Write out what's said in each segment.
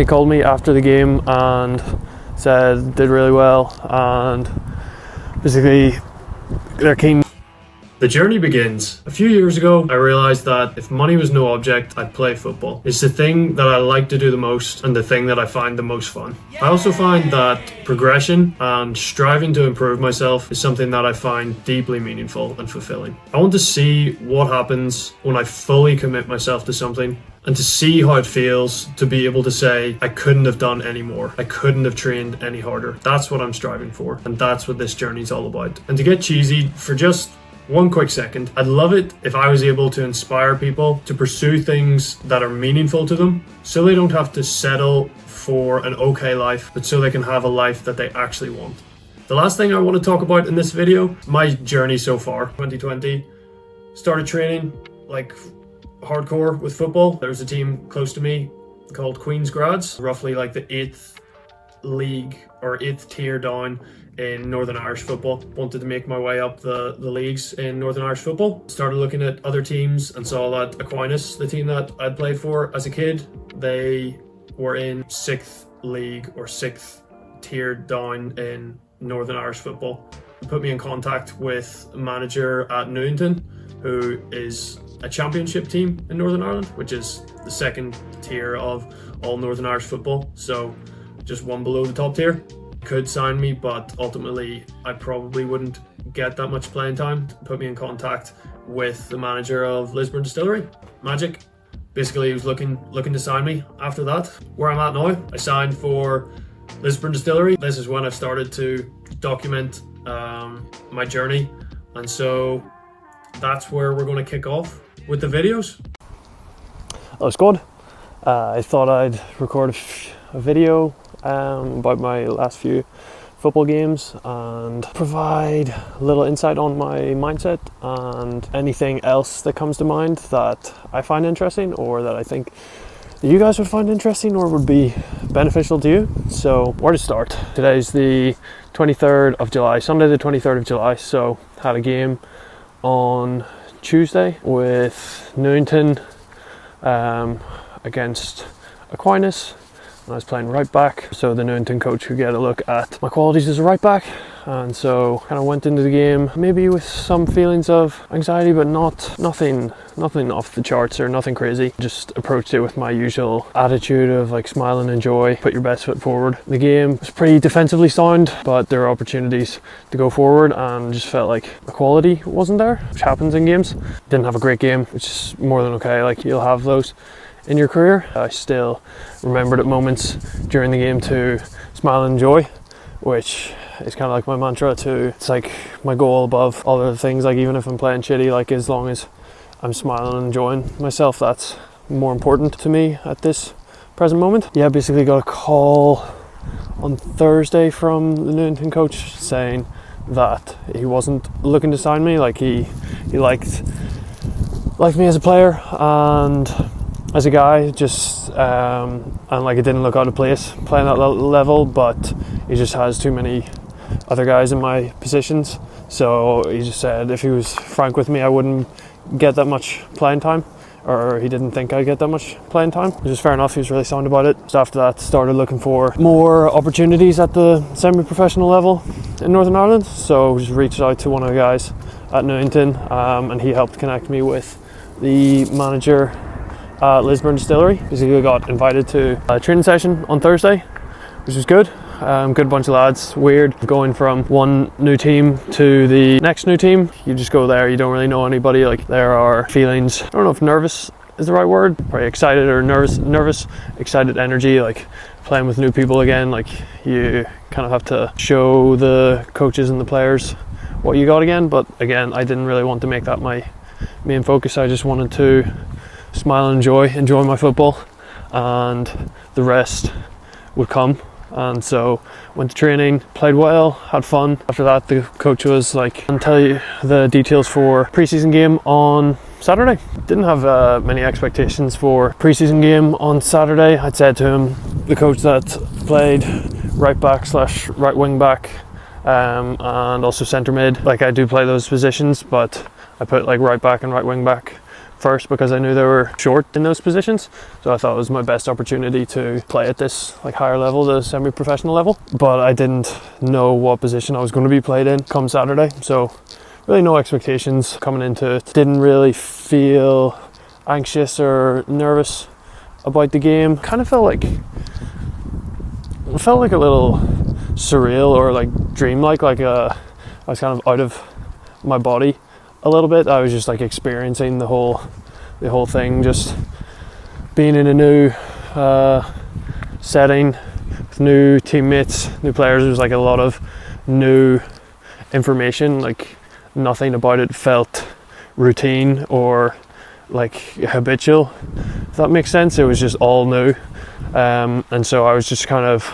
He called me after the game and said did really well, and basically they're keen. The journey begins. A few years ago, I realised that if money was no object, I'd play football. It's the thing that I like to do the most and the thing that I find the most fun. I also find that progression and striving to improve myself is something that I find deeply meaningful and fulfilling. I want to see what happens when I fully commit myself to something, and to see how it feels to be able to say, I couldn't have done any more. I couldn't have trained any harder. That's what I'm striving for, and that's what this journey is all about. And to get cheesy for just one quick second, I'd love it if I was able to inspire people to pursue things that are meaningful to them, so they don't have to settle for an okay life, but so they can have a life that they actually want. The last thing I want to talk about in this video, my journey so far. 2020, started training like hardcore with football. There's a team close to me called Queen's Grads, roughly like the 8th league or 8th tier down in Northern Irish football. Wanted to make my way up the leagues in Northern Irish football. Started looking at other teams and saw that Aquinas, the team that I'd played for as a kid, they were in 6th league or 6th tier down in Northern Irish football. It put me in contact with a manager at Newington, who is a championship team in Northern Ireland, which is the 2nd tier of all Northern Irish football, so just one below the top tier. Could sign me, but ultimately I probably wouldn't get that much playing time. Put me in contact with the manager of Lisburn Distillery, Magic. Basically he was looking to sign me after that. Where I'm at now, I signed for Lisburn Distillery. This is when I've started to document my journey, and so that's where we're going to kick off with the videos. That was good. I thought I'd record a video about my last few football games and provide a little insight on my mindset and anything else that comes to mind that I find interesting or that I think that you guys would find interesting or would be beneficial to you. So where to start? Today's the 23rd of July, Sunday the 23rd of July, so had a game on Tuesday with Newington against Aquinas. I was playing right back, so the Newington coach could get a look at my qualities as a right back, and so kind of went into the game maybe with some feelings of anxiety, but nothing off the charts or nothing crazy. Just approached it with my usual attitude of like smile and enjoy, put your best foot forward. The game was pretty defensively sound, but there were opportunities to go forward, and just felt like the quality wasn't there, which happens in games. Didn't have a great game, which is more than okay. Like, you'll have those in your career. I still remembered at moments during the game to smile and enjoy, which is kind of like my mantra too. It's like my goal above all other things. Like, even if I'm playing shitty, like as long as I'm smiling and enjoying myself, that's more important to me at this present moment. Yeah, basically got a call on Thursday from the Newington coach saying that he wasn't looking to sign me. Like, he liked me as a player and as a guy, just and like it didn't look out of place playing at that level, but he just has too many other guys in my positions. So he just said if he was frank with me, I wouldn't get that much playing time, or he didn't think I'd get that much playing time, which is fair enough. He was really sound about it. So after that, started looking for more opportunities at the semi-professional level in Northern Ireland. So just reached out to one of the guys at Newington, and he helped connect me with the manager at Lisburn Distillery. Basically, I got invited to a training session on Thursday, which was good. Good bunch of lads. Weird going from one new team to the next new team. You just go there, you don't really know anybody. Like, there are feelings, I don't know if nervous is the right word, probably excited or nervous, excited energy, like playing with new people again. Like, you kind of have to show the coaches and the players what you got again. But again, I didn't really want to make that my main focus. I just wanted to smile and enjoy my football, and the rest would come. And so went to training, played well, had fun. After that, the coach was like, I'll tell you the details for preseason game on Saturday. Didn't have many expectations for preseason game on Saturday. I'd said to him, the coach that played right back / right wing back and also centre mid, like I do play those positions, but I put like right back and right wing back first because I knew they were short in those positions. So I thought it was my best opportunity to play at this like higher level, the semi-professional level. But I didn't know what position I was going to be played in come Saturday. So really no expectations coming into it. Didn't really feel anxious or nervous about the game. Kind of felt like a little surreal or like dreamlike, I was kind of out of my body a little bit. I was just like experiencing the whole thing, just being in a new setting with new teammates, new players. There was like a lot of new information, like nothing about it felt routine or like habitual, if that makes sense. It was just all new, and so I was just kind of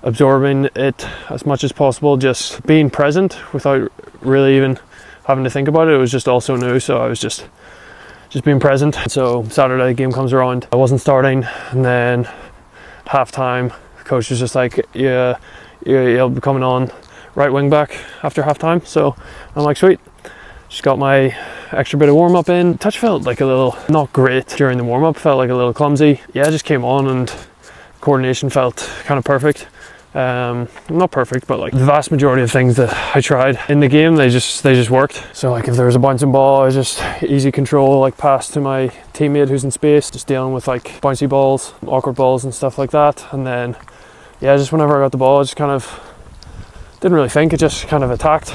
absorbing it as much as possible, just being present without really even having to think about it. It was just all so new, so I was just being present. So Saturday the game comes around, I wasn't starting, and then halftime the coach was just like, yeah, you'll be coming on right wing back after halftime. So I'm like, sweet. Just got my extra bit of warm up in. Touch felt like a little not great during the warm up, felt like a little clumsy. Yeah, I just came on and coordination felt kind of perfect. Not perfect, but like the vast majority of things that I tried in the game, they just worked. So like if there was a bouncing ball, I just easy control, like pass to my teammate who's in space, just dealing with like bouncy balls, awkward balls and stuff like that. And then yeah, just whenever I got the ball, I just kind of didn't really think, it just kind of attacked.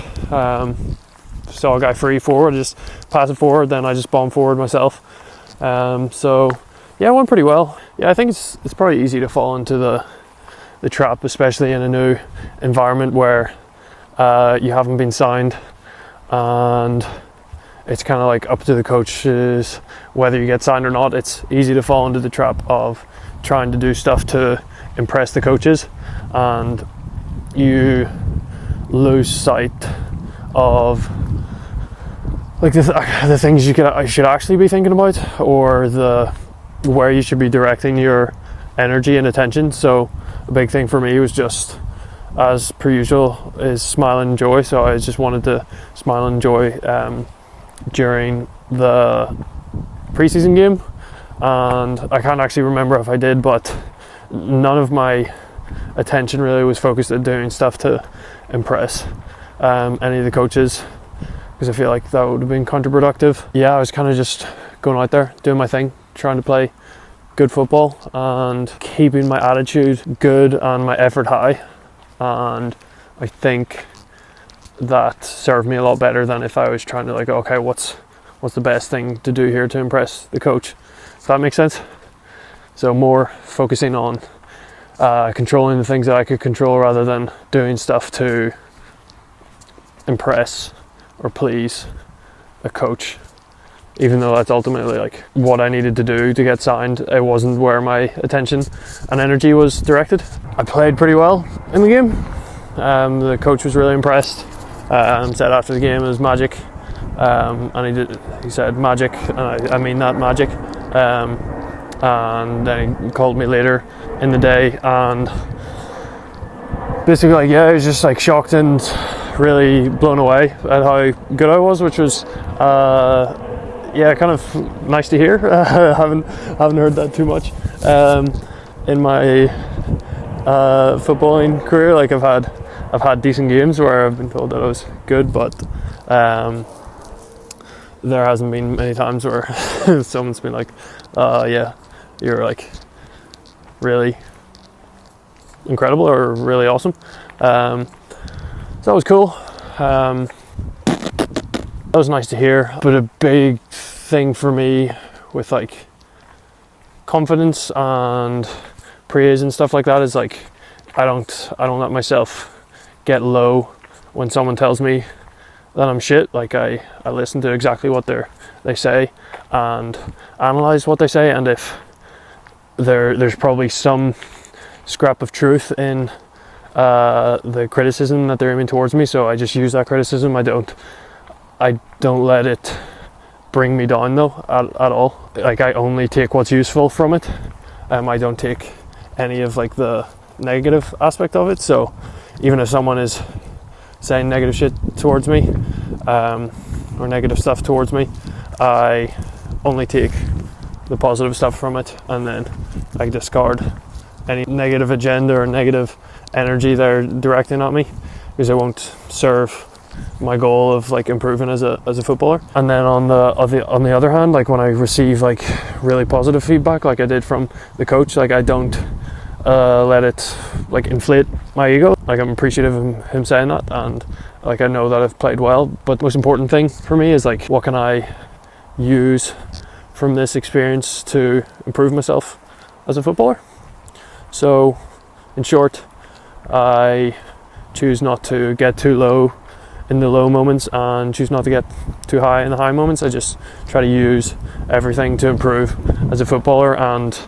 Saw a guy free forward, just pass it forward, then I just bombed forward myself. So yeah, it went pretty well. Yeah, I think it's probably easy to fall into the trap, especially in a new environment where you haven't been signed, and it's kind of like up to the coaches whether you get signed or not. It's easy to fall into the trap of trying to do stuff to impress the coaches, and you lose sight of like the things you should actually be thinking about, or where you should be directing your energy and attention. So a big thing for me was just, as per usual, is smile and enjoy. So I just wanted to smile and enjoy during the preseason game, and I can't actually remember if I did, but none of my attention really was focused at doing stuff to impress any of the coaches, because I feel like that would have been counterproductive. Yeah, I was kind of just going out there, doing my thing, trying to play good football and keeping my attitude good and my effort high, and I think that served me a lot better than if I was trying to like, okay, what's the best thing to do here to impress the coach, if that makes sense. So more focusing on controlling the things that I could control rather than doing stuff to impress or please a coach, even though that's ultimately like what I needed to do to get signed. It wasn't where my attention and energy was directed. I played pretty well in the game. The coach was really impressed, and said after the game it was magic, and he said magic, and I mean that magic. And then he called me later in the day, and basically like, yeah, I was just like shocked and really blown away at how good I was, which was yeah, kind of nice to hear. I haven't heard that too much in my footballing career. Like I've had decent games where I've been told that I was good, but there hasn't been many times where someone's been like, yeah, you're like really incredible or really awesome. So that was cool. That was nice to hear. But a big thing for me with like confidence and praise and stuff like that is like I don't let myself get low when someone tells me that I'm shit. Like I listen to exactly what they say and analyze what they say, and if there's probably some scrap of truth in the criticism that they're aiming towards me, so I just use that criticism. I don't let it bring me down though at all. Like I only take what's useful from it. I don't take any of like the negative aspect of it. So even if someone is saying negative shit towards me, or negative stuff towards me, I only take the positive stuff from it, and then I discard any negative agenda or negative energy they're directing at me, because it won't serve my goal of like improving as a footballer. And then on the other hand, like when I receive like really positive feedback, like I did from the coach, like I don't let it like inflate my ego. Like I'm appreciative of him saying that, and like I know that I've played well, but the most important thing for me is like, what can I use from this experience to improve myself as a footballer? So in short, I choose not to get too low in the low moments and choose not to get too high in the high moments. I just try to use everything to improve as a footballer and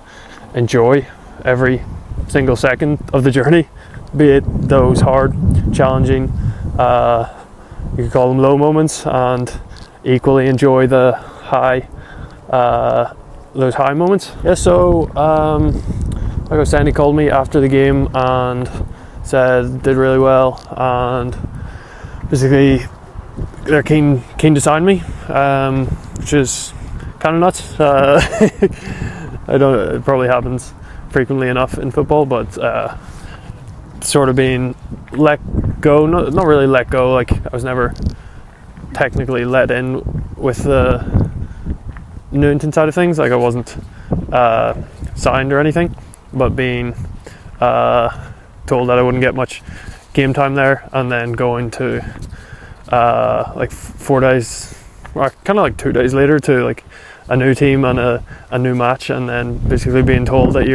enjoy every single second of the journey, be it those hard, challenging, you could call them low moments, and equally enjoy the high, those high moments. Yeah, so like I was saying, he called me after the game and said did really well, and basically they're keen to sign me, which is kind of nuts. I don't. It probably happens frequently enough in football, but sort of being let go, not really let go. Like I was never technically let in with the Newington side of things. Like I wasn't signed or anything, but being told that I wouldn't get much game time there, and then going to like 4 days, or kind of like 2 days later, to like a new team and a new match, and then basically being told that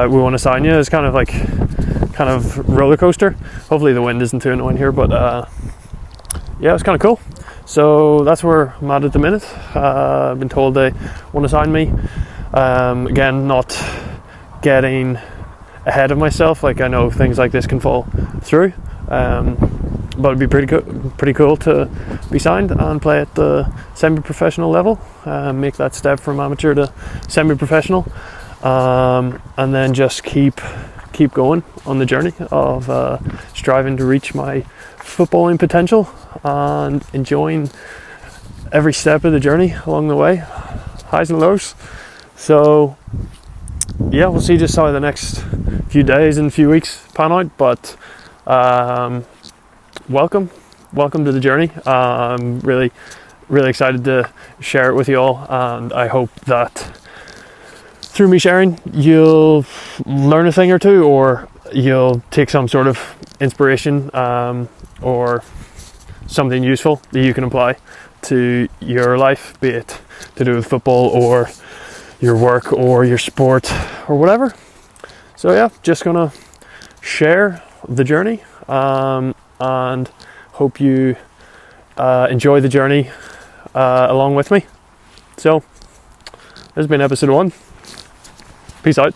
we want to sign you is kind of roller coaster. Hopefully the wind isn't too annoying here, but yeah, it's kind of cool. So that's where I'm at the minute. I've been told they want to sign me. Again, not getting ahead of myself. Like I know things like this can fall through, but it'd be pretty cool to be signed and play at the semi-professional level, make that step from amateur to semi-professional, and then just keep going on the journey of striving to reach my footballing potential and enjoying every step of the journey along the way, highs and lows. So yeah, we'll see just how the next few days and few weeks pan out, but welcome to the journey. I'm really excited to share it with you all, and I hope that through me sharing you'll learn a thing or two, or you'll take some sort of inspiration or something useful that you can apply to your life, be it to do with football or your work or your sport or whatever. So yeah, just gonna share the journey, and hope you enjoy the journey along with me. So this has been episode 1. Peace out.